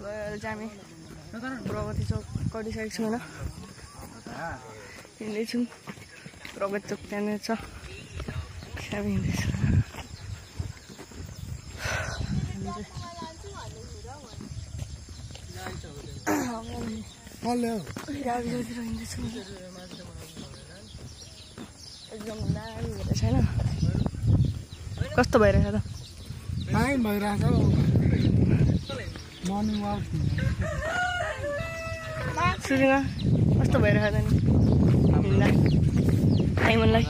अहिले चाहिँ हामी प्रगति चौक कटिसकेको छौँ होइन हिँड्दैछौँ प्रगति चौक त्यहाँनिर छ हामी हिँड्दैछौँ हिँड्दैछौँ एकदम दामी भइरहेछ होइन कस्तो भइरहेछ त दामी भइरहेछ मर्निङ वाक सुरुमा कस्तो भइरहेछ त नि हिँड्दा आइमनलाई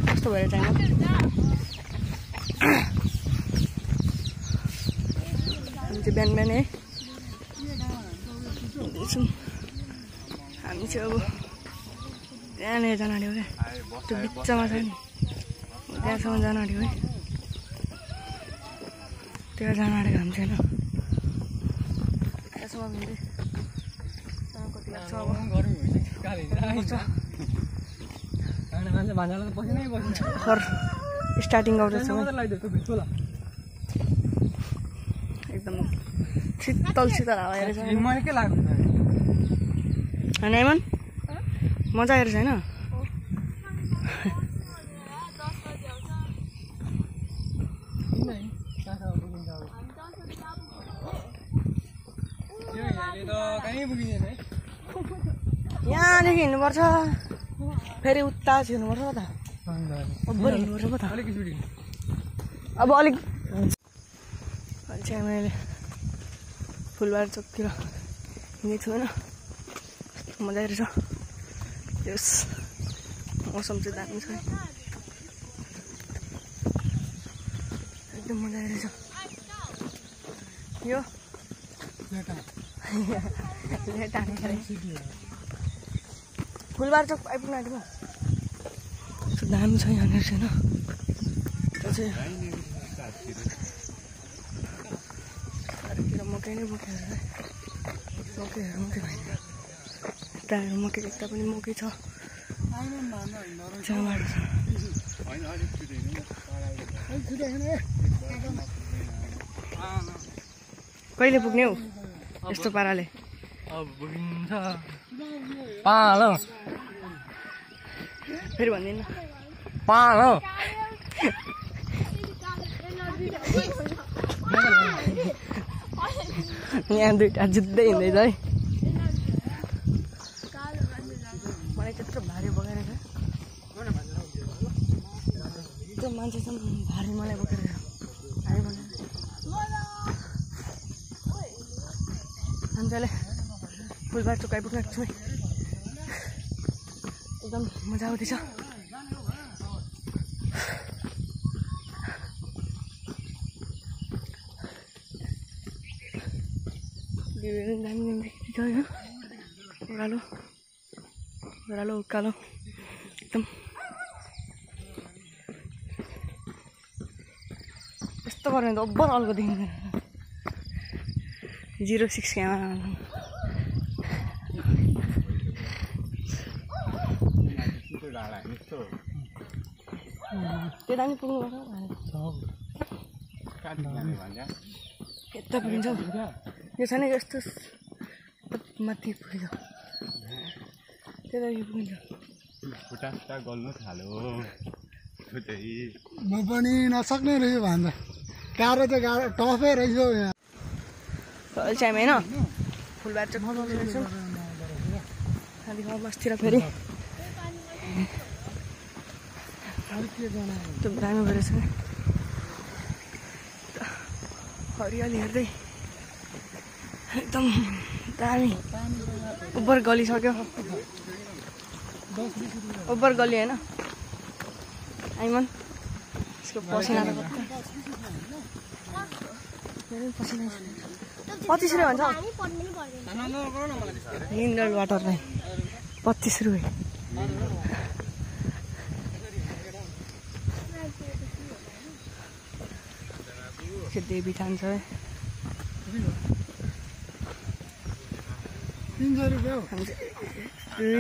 कस्तो भइरहेछ होइन हामी चाहिँ बिहान बिहान है हिँड्दैछौँ हामी चाहिँ अब त्यहाँनिर जान आँट्यो क्या त्यो बिचमा छ नि त्यहाँसम्म जान आँट्यो है त्यहाँ जान आँटेको हामी छैन त्यहाँसम्म हिँड्दै कति लाग्छ अब भर्खर स्टार्टिङ गर्दैछ एकदम शीतल शीतल हावा हेरेछ होइन आइमन मजा आइरहेछ होइन यहाँदेखि हिँड्नुपर्छ फेरि उता छिर्नुपर्छ त अब्बर हिँड्नुपर्छ पो त अब अलिक चाहिँ मैले फुलबारी चौकतिर हिँडेको छु होइन मजा आइरहेछ यस मौसम चाहिँ दामी छ एकदम मजा आइरहेछ यो लेट आने फुलबारी चौक आइपुग्नु आँटेको दामी छ यहाँनिर छैन त्यो चाहिँ चारैतिर मकै नै बोकेर मकैहरू मात्रै भएन यताहरू मकै यता पनि मकै छ कहिले पुग्ने हौ यस्तो पाराले अब पुगिन्छ पालो फेरि भन्दिनँ पालो यहाँ दुईटा जुत्दै हिँड्दैछ है मलाई त्यत्रो भारी बोकेर त्यो मान्छेसम्म भारी मलाई बोकेर भारी बनाएर हामी चाहिँ फुलबारी चौक आइपुग्नेको छु एकदम मजा आउँदैछ दामी दामी छ होइन ओह्रालो ओह्रालो उकालो एकदम यस्तो गऱ्यो भने त अब्बर अल्को देखिन्छ 06 क्यामेरा त्यता नि पुग्नुपर्छ यता पुगिन्छ यो छैन यस्तो माथि पुगिन्छ त्यता पुगिन्छ खुट्टा गल्नु थाल्यो म पनि नसक्ने रहेछ भन्दा गाह्रो त गाह्रो टफै रहेछ यहाँ अहिले चाहिँ होइन फुलबारी चौक पुगिरहेछौँ खाली गाउँ बस्तिर फेरि त्यो दामी भइरहेछ हरियाली हेर्दै एकदम दामी उब्बर गलिसक्यो उब्बर गली होइन आइमन यसको पसिना त पसिना 25 रुपियाँ भन्छ मिनरल वाटरलाई 25 रुपियाँ देवी थान छ 300 रुपियाँ 2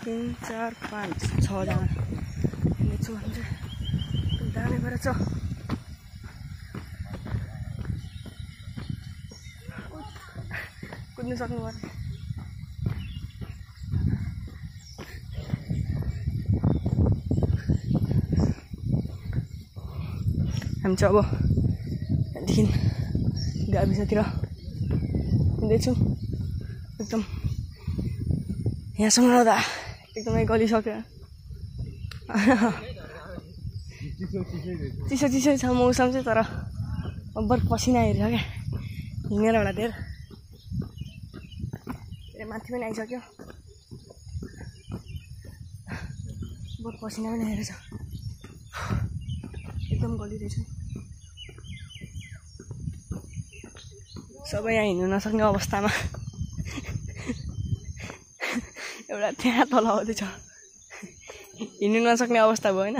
3 4 5 6 जना हिँड्दैछु भने चाहिँ दामी भएर छ कुद्नु सक्नु पर्यो। हामी चाहिँ अब त्यहाँदेखि गाविसतिर हिँड्दैछौँ। एकदम यहाँसम्म आउँदा एकदमै गलिसक्यो। चिसो चिसो छ मौसम चाहिँ, तर अब्बर पसिना हेरेछ क्या हिँडेर होला धेरै माथि पनि आइसक्यो। बहुत पसिना पनि हेरेछ, एकदम गलिरहेछ। सबै यहाँ हिँड्नु नसक्ने अवस्थामा एउटा त्यहाँ तल आउँदैछ, हिँड्नु नसक्ने अवस्था भयो होइन।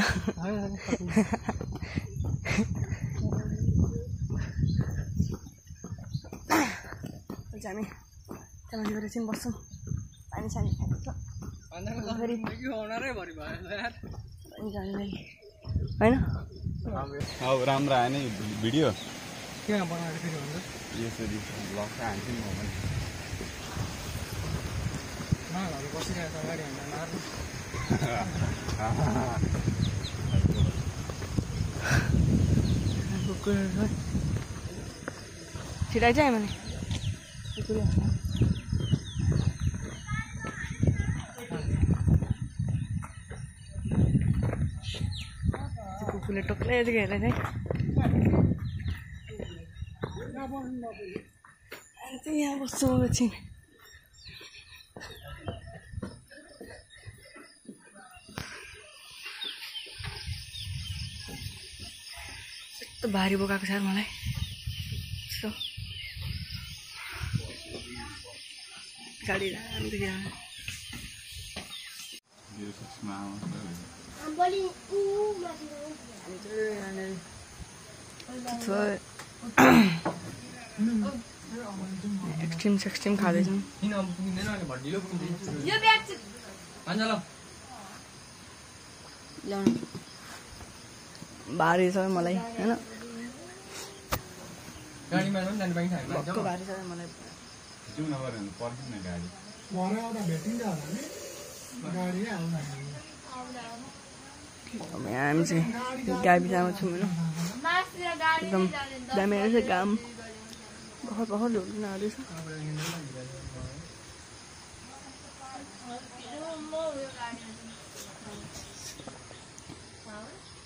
हामी त्यहाँ गएर एकछिन बस्छौँ, पानी सानी खान्छ फेरि होइन। अब राम्रो आएन भिडियो क्या बनाएर फेरि भन्दा यसरी ब्लग हान्छु नि म पनि। मालहरू बसिरहेको अगाडि हामीलाई मार्नु। छिटाइ चाहिँ भने कुकुरले टोक्लै यतिकै हेरेर चाहिँ यहाँ बस्छु म एकछिन। यस्तो भारी बोकाएको छ मलाई। यस्तो गाडी राम्रो देखिरहेको एक्सट्रिम खाँदैछौँ। भारी छ मलाई होइन, भक्कु भारी छ मलाई। हामी चाहिँ गाविसमा छौँ होइन, एकदम दामी रहेछ घाम भर्खर भर्खर झोल्न आउँदैछ।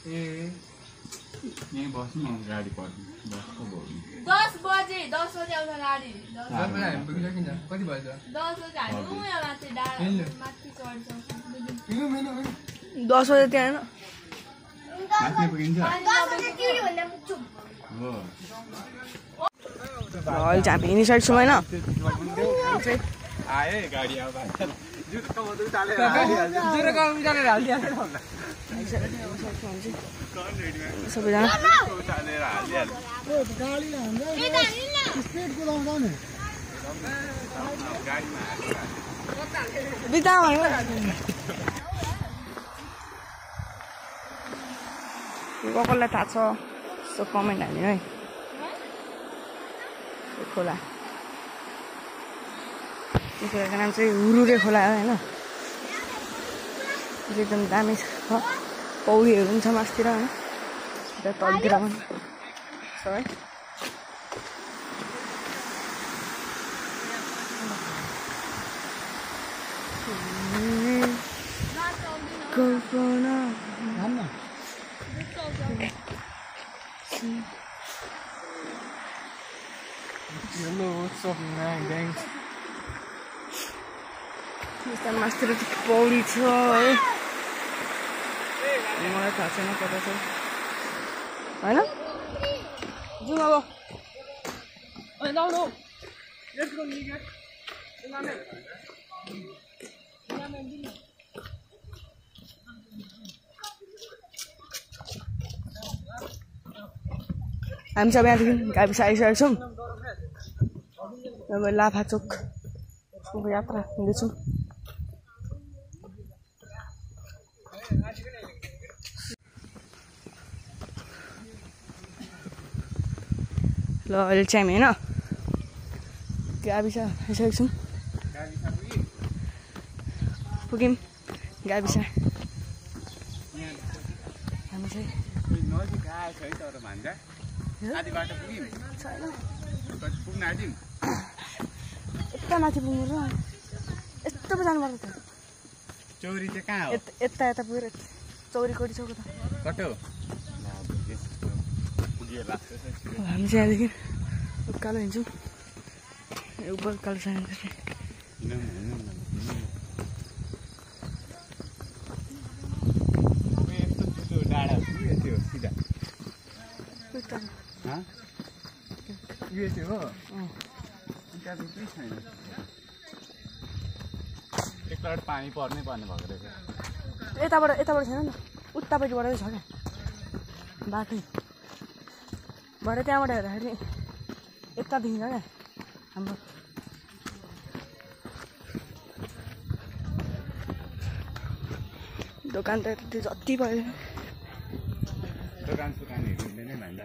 यहीँ बस्नु गाडी पर्नु 10 बजे आउँछ गाडी। कति भयो 10 बजे हामी माथि माथि चढ्छौँ। 10 बजे त्यहाँ होइन चाहिँ हामी इनिसाइड छौँ होइन। सबैजना बिता कसलाई थाहा छ सो कमेन्ट हाल्नु है। खोला यो खोलाको नाम चाहिँ हुरुरे खोला हो होइन। एकदम दामी छ, पौडीहरू पनि छ मासतिर होइन, यता तलतिर पनि छ है। कल्पना Hello, what's up, man? Thanks. यस्ता मासतिर चाहिँ पौडी छ है, मलाई थाहा छैन कता छ होइन। जाउँ अब हामी सब यहाँदेखि गाविस आइसकेको छौँ। अब लाभाचोकको यात्रा हुँदैछौँ। ल अहिले चाहिँ हामी होइन गाविस आइसकेको छौँ पुग्यौँ गाविस हामी चाहिँ नजिक आएछ है तर भान्जा आधी बाटो पुग्यौँ छैन पुग्न आँट्यौँ यता माथि पुग्नु र यस्तो पो जानुपर्छ त चौरी चाहिँ कहाँ हो यता यता पुगेर चौरी कोटी चौक त कटो पुगे लाग्छ हामी चाहिँ यहाँदेखि उकालो हिँड्छौँ उकालो छ डाँडा त्यो सिधा यो हो त्यहाँ चाहिँ केही छैन एकपल्ट पानी पर्नै पर्ने भएको रहेछ यताबाट छैन नि उतापट्टिबाट छ क्या बाटै भरे त्यहाँबाट हेर्दाखेरि यता देखिन्छ क्या हाम्रो दोकान त त्यो जति भयो दोकान सुकानहरूले नै भन्दा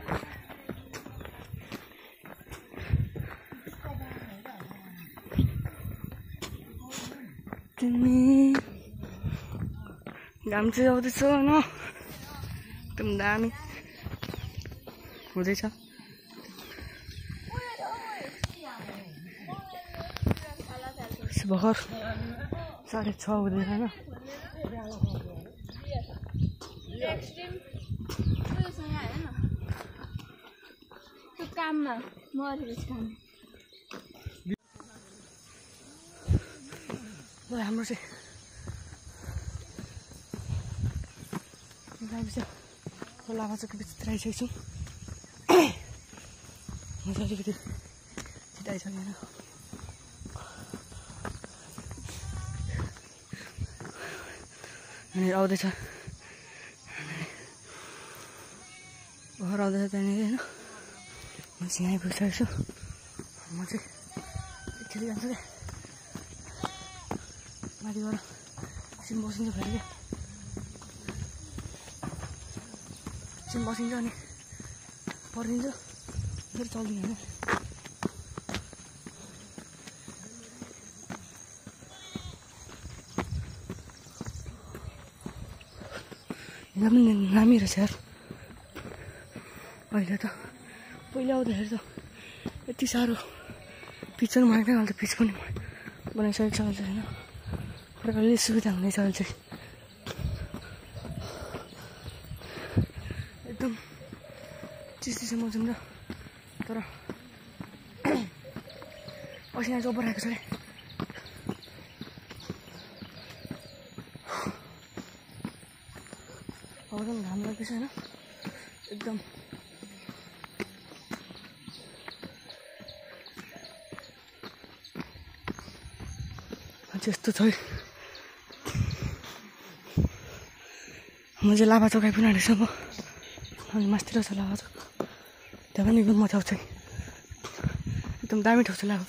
तिमी घाम चाहिँ आउँदैछ होइन एकदम दामी हुँदैछ भर्खर 6:30 हुँदैछ होइन काममा मरेको काम हाम्रो चाहिँ लाभाचोकको बिचतिर आइसकेको छु म चाहिँ अलिकति छिटो आइसकेन अनि आउँदैछ घर आउँदैछ त्यहाँनिर होइन म चाहिँ यहीँ पुगिसकेको छु म चाहिँ एकचोटि जान्छु क्या माथिबाट एकछिन बसिन्छ फेरि क्या एकछिन बसिन्छ अनि परिदिन्छ फेरि चल्दिन्छ होइन एकदमै नामी रहेछ यार अहिले त पहिला आउँदाखेरि त यति साह्रो पिच पनि बनाएको अहिले त पिच पनि बनाइसकेको छ अहिले होइन अलि सुविधा हुँदैछ अहिले चाहिँ एकदम चिसो मौसम र तर पसिना चाहिँ ओपर आएको छ क्या अब त घाम लाग्दैछ होइन एकदम त्यस्तो छ म चाहिँ लाभाचोक आइपुग्नु आँटेको छु अब अनि मास्तिर छ लाभाचोक त्यहाँ पनि एकदम मजा आउँछ एकदम दामी ठाउँ छ लाभा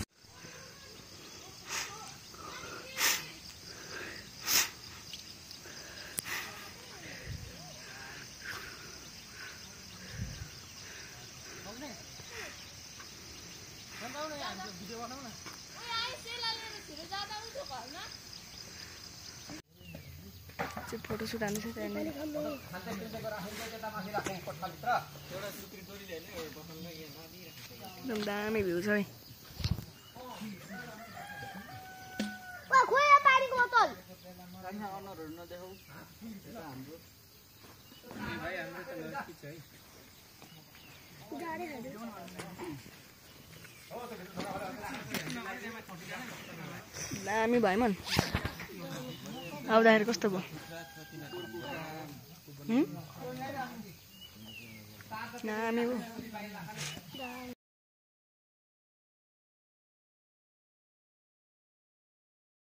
फोटोसुट हाल्नु छ त्यहाँनिर एकदम दामी भ्यू छ है दामी भयो मन आउँदाखेरि कस्तो भयो दामी भयो